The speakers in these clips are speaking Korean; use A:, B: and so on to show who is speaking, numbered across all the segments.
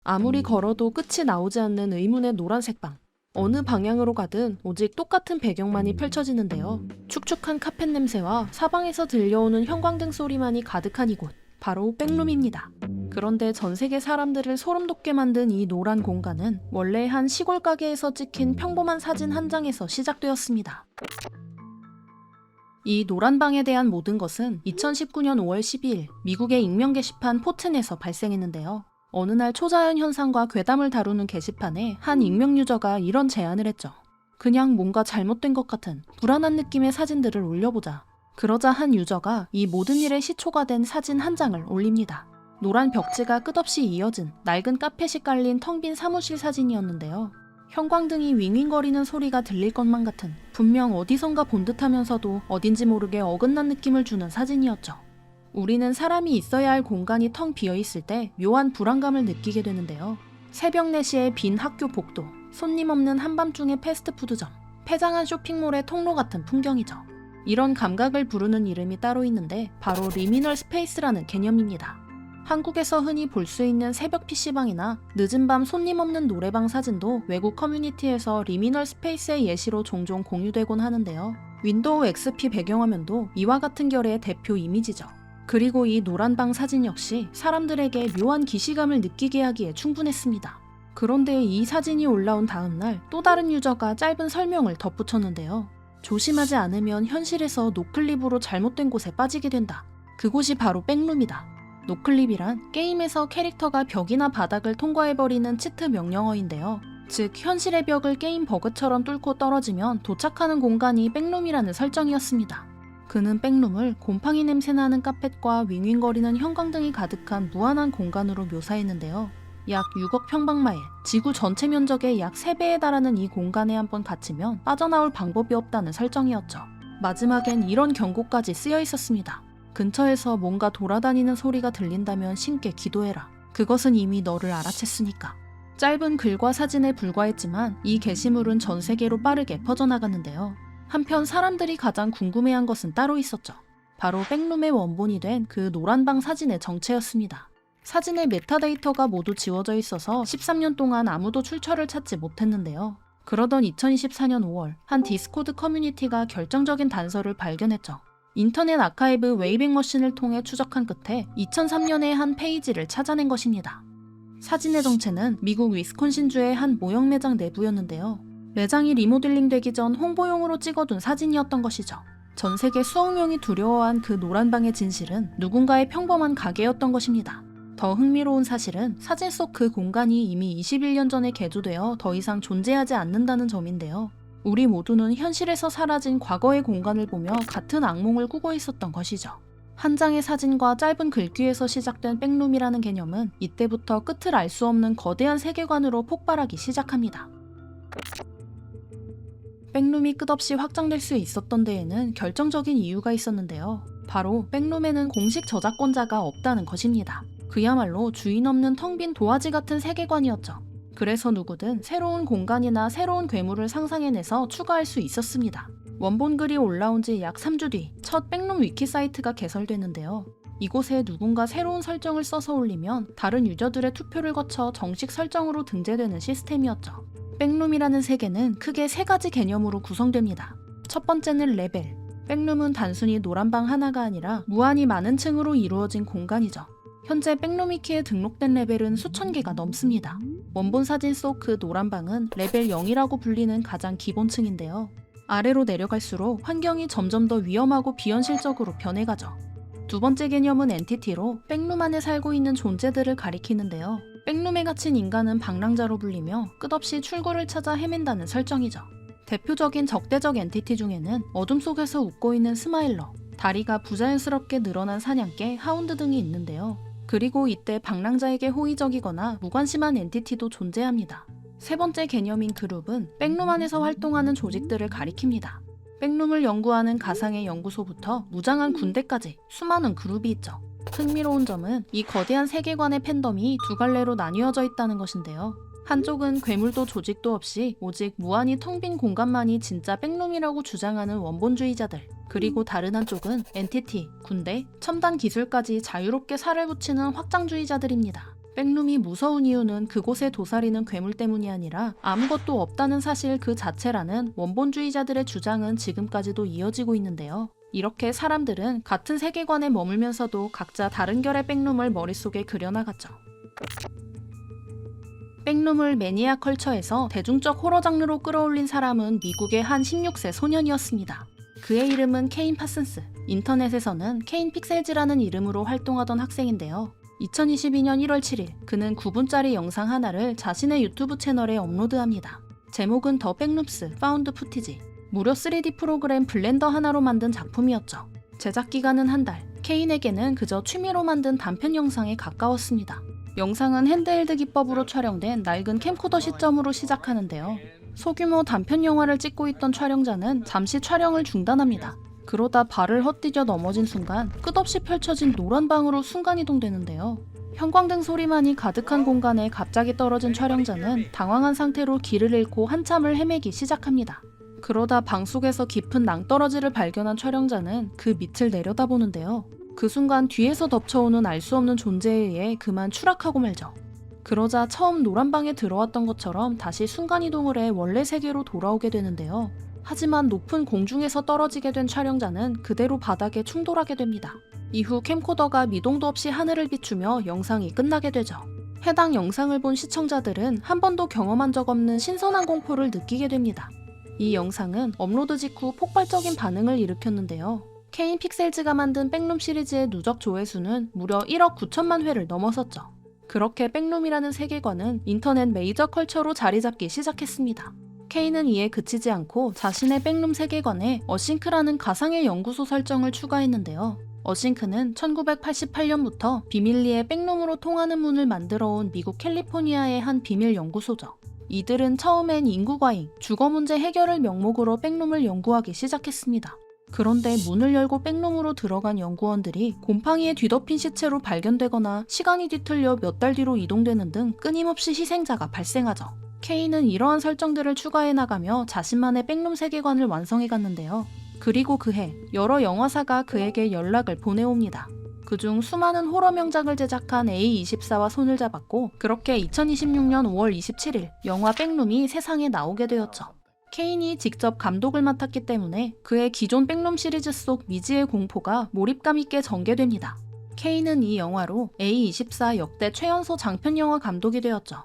A: 아무리 걸어도 끝이 나오지 않는 의문의 노란색 방. 어느 방향으로 가든 오직 똑같은 배경만이 펼쳐지는데요. 축축한 카펫 냄새와 사방에서 들려오는 형광등 소리만이 가득한 이곳. 바로 백룸입니다. 그런데 전 세계 사람들을 소름 돋게 만든 이 노란 공간은 원래 한 시골 가게에서 찍힌 평범한 사진 한 장에서 시작되었습니다. 이 노란 방에 대한 모든 것은 2019년 5월 12일 미국의 익명 게시판 포튼에서 발생했는데요. 어느 날 초자연 현상과 괴담을 다루는 게시판에 한 익명 유저가 이런 제안을 했죠. 그냥 뭔가 잘못된 것 같은 불안한 느낌의 사진들을 올려보자. 그러자 한 유저가 이 모든 일의 시초가 된 사진 한 장을 올립니다. 노란 벽지가 끝없이 이어진 낡은 카펫이 깔린 텅 빈 사무실 사진이었는데요. 형광등이 윙윙거리는 소리가 들릴 것만 같은 분명 어디선가 본 듯하면서도 어딘지 모르게 어긋난 느낌을 주는 사진이었죠. 우리는 사람이 있어야 할 공간이 텅 비어있을 때 묘한 불안감을 느끼게 되는데요. 새벽 4시에 빈 학교 복도, 손님 없는 한밤중의 패스트푸드점, 폐장한 쇼핑몰의 통로 같은 풍경이죠. 이런 감각을 부르는 이름이 따로 있는데 바로 리미널 스페이스라는 개념입니다. 한국에서 흔히 볼 수 있는 새벽 PC방이나 늦은 밤 손님 없는 노래방 사진도 외국 커뮤니티에서 리미널 스페이스의 예시로 종종 공유되곤 하는데요. 윈도우 XP 배경화면도 이와 같은 결의 대표 이미지죠. 그리고 이 노란 방 사진 역시 사람들에게 묘한 기시감을 느끼게 하기에 충분했습니다. 그런데 이 사진이 올라온 다음날 또 다른 유저가 짧은 설명을 덧붙였는데요. 조심하지 않으면 현실에서 노클립으로 잘못된 곳에 빠지게 된다. 그곳이 바로 백룸이다. 노클립이란 게임에서 캐릭터가 벽이나 바닥을 통과해버리는 치트 명령어인데요. 즉 현실의 벽을 게임 버그처럼 뚫고 떨어지면 도착하는 공간이 백룸이라는 설정이었습니다. 그는 백룸을 곰팡이 냄새나는 카펫과 윙윙거리는 형광등이 가득한 무한한 공간으로 묘사했는데요. 약 6억 평방마일, 지구 전체 면적의 약 3배에 달하는 이 공간에 한번 갇히면 빠져나올 방법이 없다는 설정이었죠. 마지막엔 이런 경고까지 쓰여 있었습니다. 근처에서 뭔가 돌아다니는 소리가 들린다면 신께 기도해라. 그것은 이미 너를 알아챘으니까. 짧은 글과 사진에 불과했지만 이 게시물은 전 세계로 빠르게 퍼져나갔는데요. 한편 사람들이 가장 궁금해한 것은 따로 있었죠. 바로 백룸의 원본이 된 그 노란방 사진의 정체였습니다. 사진의 메타데이터가 모두 지워져 있어서 13년 동안 아무도 출처를 찾지 못했는데요. 그러던 2024년 5월 한 디스코드 커뮤니티가 결정적인 단서를 발견했죠. 인터넷 아카이브 웨이빙 머신을 통해 추적한 끝에 2003년의 한 페이지를 찾아낸 것입니다. 사진의 정체는 미국 위스콘신주의 한 모형 매장 내부였는데요. 매장이 리모델링 되기 전 홍보용으로 찍어둔 사진이었던 것이죠. 전 세계 수억 명이 두려워한 그 노란 방의 진실은 누군가의 평범한 가게였던 것입니다. 더 흥미로운 사실은 사진 속 그 공간이 이미 21년 전에 개조되어 더 이상 존재하지 않는다는 점인데요. 우리 모두는 현실에서 사라진 과거의 공간을 보며 같은 악몽을 꾸고 있었던 것이죠. 한 장의 사진과 짧은 글귀에서 시작된 백룸이라는 개념은 이때부터 끝을 알 수 없는 거대한 세계관으로 폭발하기 시작합니다. 백룸이 끝없이 확장될 수 있었던 데에는 결정적인 이유가 있었는데요. 바로 백룸에는 공식 저작권자가 없다는 것입니다. 그야말로 주인 없는 텅 빈 도화지 같은 세계관이었죠. 그래서 누구든 새로운 공간이나 새로운 괴물을 상상해내서 추가할 수 있었습니다. 원본 글이 올라온 지 약 3주 뒤 첫 백룸 위키 사이트가 개설되는데요. 이곳에 누군가 새로운 설정을 써서 올리면 다른 유저들의 투표를 거쳐 정식 설정으로 등재되는 시스템이었죠. 백룸이라는 세계는 크게 3가지 개념으로 구성됩니다. 첫 번째는 레벨. 백룸은 단순히 노란방 하나가 아니라 무한히 많은 층으로 이루어진 공간이죠. 현재 백룸 위키에 등록된 레벨은 수천 개가 넘습니다. 원본 사진 속 그 노란방은 레벨 0이라고 불리는 가장 기본층인데요. 아래로 내려갈수록 환경이 점점 더 위험하고 비현실적으로 변해가죠. 두 번째 개념은 엔티티로 백룸 안에 살고 있는 존재들을 가리키는데요. 백룸에 갇힌 인간은 방랑자로 불리며 끝없이 출구를 찾아 헤맨다는 설정이죠. 대표적인 적대적 엔티티 중에는 어둠 속에서 웃고 있는 스마일러, 다리가 부자연스럽게 늘어난 사냥개, 하운드 등이 있는데요. 그리고 이때 방랑자에게 호의적이거나 무관심한 엔티티도 존재합니다. 세 번째 개념인 그룹은 백룸 안에서 활동하는 조직들을 가리킵니다. 백룸을 연구하는 가상의 연구소부터 무장한 군대까지 수많은 그룹이 있죠. 흥미로운 점은 이 거대한 세계관의 팬덤이 두 갈래로 나뉘어져 있다는 것인데요. 한쪽은 괴물도 조직도 없이 오직 무한히 텅 빈 공간만이 진짜 백룸이라고 주장하는 원본주의자들, 그리고 다른 한쪽은 엔티티, 군대, 첨단 기술까지 자유롭게 살을 붙이는 확장주의자들입니다. 백룸이 무서운 이유는 그곳에 도사리는 괴물 때문이 아니라 아무것도 없다는 사실 그 자체라는 원본주의자들의 주장은 지금까지도 이어지고 있는데요. 이렇게 사람들은 같은 세계관에 머물면서도 각자 다른 결의 백룸을 머릿속에 그려나갔죠. 백룸을 매니아 컬처에서 대중적 호러 장르로 끌어올린 사람은 미국의 한 16세 소년이었습니다. 그의 이름은 케인 파슨스, 인터넷에서는 케인 픽셀즈라는 이름으로 활동하던 학생인데요. 2022년 1월 7일 그는 9분짜리 영상 하나를 자신의 유튜브 채널에 업로드합니다. 제목은 더 백룸스 파운드 푸티지. 무려 3D 프로그램 블렌더 하나로 만든 작품이었죠. 제작 기간은 한 달, 케인에게는 그저 취미로 만든 단편 영상에 가까웠습니다. 영상은 핸드헬드 기법으로 촬영된 낡은 캠코더 시점으로 시작하는데요. 소규모 단편 영화를 찍고 있던 촬영자는 잠시 촬영을 중단합니다. 그러다 발을 헛디뎌 넘어진 순간 끝없이 펼쳐진 노란 방으로 순간이동되는데요. 형광등 소리만이 가득한 공간에 갑자기 떨어진 촬영자는 당황한 상태로 길을 잃고 한참을 헤매기 시작합니다. 그러다 방 속에서 깊은 낭떠러지를 발견한 촬영자는 그 밑을 내려다보는데요. 그 순간 뒤에서 덮쳐오는 알 수 없는 존재에 의해 그만 추락하고 말죠. 그러자 처음 노란 방에 들어왔던 것처럼 다시 순간이동을 해 원래 세계로 돌아오게 되는데요. 하지만 높은 공중에서 떨어지게 된 촬영자는 그대로 바닥에 충돌하게 됩니다. 이후 캠코더가 미동도 없이 하늘을 비추며 영상이 끝나게 되죠. 해당 영상을 본 시청자들은 한 번도 경험한 적 없는 신선한 공포를 느끼게 됩니다. 이 영상은 업로드 직후 폭발적인 반응을 일으켰는데요. 케인 픽셀즈가 만든 백룸 시리즈의 누적 조회수는 무려 1억 9천만 회를 넘어섰죠. 그렇게 백룸이라는 세계관은 인터넷 메이저 컬처로 자리 잡기 시작했습니다. 케인은 이에 그치지 않고 자신의 백룸 세계관에 어싱크라는 가상의 연구소 설정을 추가했는데요. 어싱크는 1988년부터 비밀리에 백룸으로 통하는 문을 만들어온 미국 캘리포니아의 한 비밀 연구소죠. 이들은 처음엔 인구 과잉, 주거 문제 해결을 명목으로 백룸을 연구하기 시작했습니다. 그런데 문을 열고 백룸으로 들어간 연구원들이 곰팡이에 뒤덮인 시체로 발견되거나 시간이 뒤틀려 몇 달 뒤로 이동되는 등 끊임없이 희생자가 발생하죠. 케인은 이러한 설정들을 추가해 나가며 자신만의 백룸 세계관을 완성해 갔는데요. 그리고 그해 여러 영화사가 그에게 연락을 보내옵니다. 그중 수많은 호러 명작을 제작한 A24와 손을 잡았고 그렇게 2026년 5월 27일 영화 백룸이 세상에 나오게 되었죠. 케인이 직접 감독을 맡았기 때문에 그의 기존 백룸 시리즈 속 미지의 공포가 몰입감 있게 전개됩니다. 케인은 이 영화로 A24 역대 최연소 장편 영화 감독이 되었죠.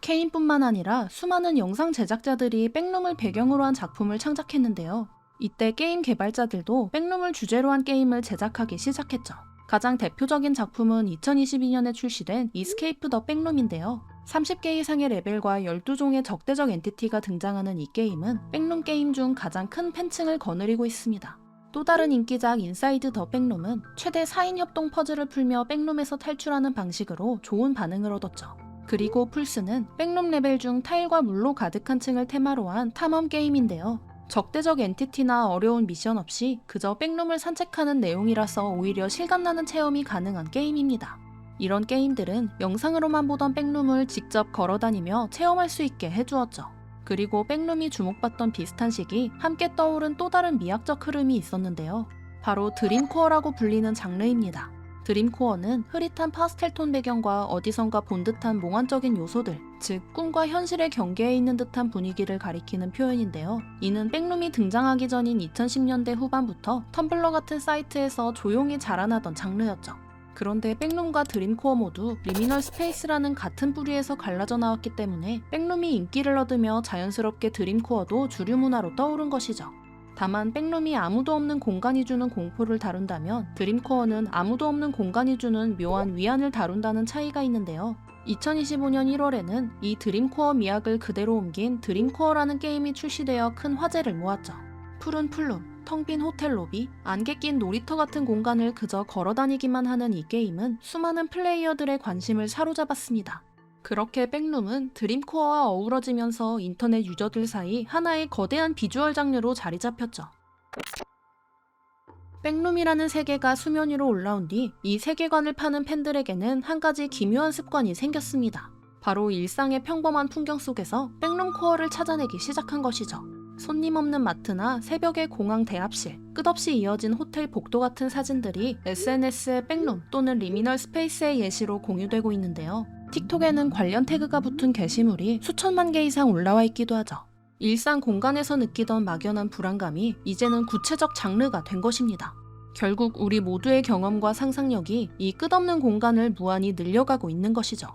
A: 케인뿐만 아니라 수많은 영상 제작자들이 백룸을 배경으로 한 작품을 창작했는데요. 이때 게임 개발자들도 백룸을 주제로 한 게임을 제작하기 시작했죠. 가장 대표적인 작품은 2022년에 출시된 이스케이프 더 백룸인데요. 30개 이상의 레벨과 12종의 적대적 엔티티가 등장하는 이 게임은 백룸 게임 중 가장 큰 팬층을 거느리고 있습니다. 또 다른 인기작 인사이드 더 백룸은 최대 4인 협동 퍼즐을 풀며 백룸에서 탈출하는 방식으로 좋은 반응을 얻었죠. 그리고 풀스는 백룸 레벨 중 타일과 물로 가득한 층을 테마로 한 탐험 게임인데요. 적대적 엔티티나 어려운 미션 없이 그저 백룸을 산책하는 내용이라서 오히려 실감나는 체험이 가능한 게임입니다. 이런 게임들은 영상으로만 보던 백룸을 직접 걸어다니며 체험할 수 있게 해주었죠. 그리고 백룸이 주목받던 비슷한 시기 함께 떠오른 또 다른 미학적 흐름이 있었는데요. 바로 드림코어라고 불리는 장르입니다. 드림코어는 흐릿한 파스텔톤 배경과 어디선가 본 듯한 몽환적인 요소들, 즉 꿈과 현실의 경계에 있는 듯한 분위기를 가리키는 표현인데요. 이는 백룸이 등장하기 전인 2010년대 후반부터 텀블러 같은 사이트에서 조용히 자라나던 장르였죠. 그런데 백룸과 드림코어 모두 리미널 스페이스라는 같은 뿌리에서 갈라져 나왔기 때문에 백룸이 인기를 얻으며 자연스럽게 드림코어도 주류 문화로 떠오른 것이죠. 다만 백룸이 아무도 없는 공간이 주는 공포를 다룬다면 드림코어는 아무도 없는 공간이 주는 묘한 위안을 다룬다는 차이가 있는데요. 2025년 1월에는 이 드림코어 미학을 그대로 옮긴 드림코어라는 게임이 출시되어 큰 화제를 모았죠. 푸른 풀룸, 텅 빈 호텔 로비, 안개 낀 놀이터 같은 공간을 그저 걸어다니기만 하는 이 게임은 수많은 플레이어들의 관심을 사로잡았습니다. 그렇게 백룸은 드림코어와 어우러지면서 인터넷 유저들 사이 하나의 거대한 비주얼 장르로 자리 잡혔죠. 백룸이라는 세계가 수면 위로 올라온 뒤 이 세계관을 파는 팬들에게는 한 가지 기묘한 습관이 생겼습니다. 바로 일상의 평범한 풍경 속에서 백룸 코어를 찾아내기 시작한 것이죠. 손님 없는 마트나 새벽의 공항 대합실, 끝없이 이어진 호텔 복도 같은 사진들이 SNS의 백룸 또는 리미널 스페이스의 예시로 공유되고 있는데요. 틱톡에는 관련 태그가 붙은 게시물이 수천만 개 이상 올라와 있기도 하죠. 일상 공간에서 느끼던 막연한 불안감이 이제는 구체적 장르가 된 것입니다. 결국 우리 모두의 경험과 상상력이 이 끝없는 공간을 무한히 늘려가고 있는 것이죠.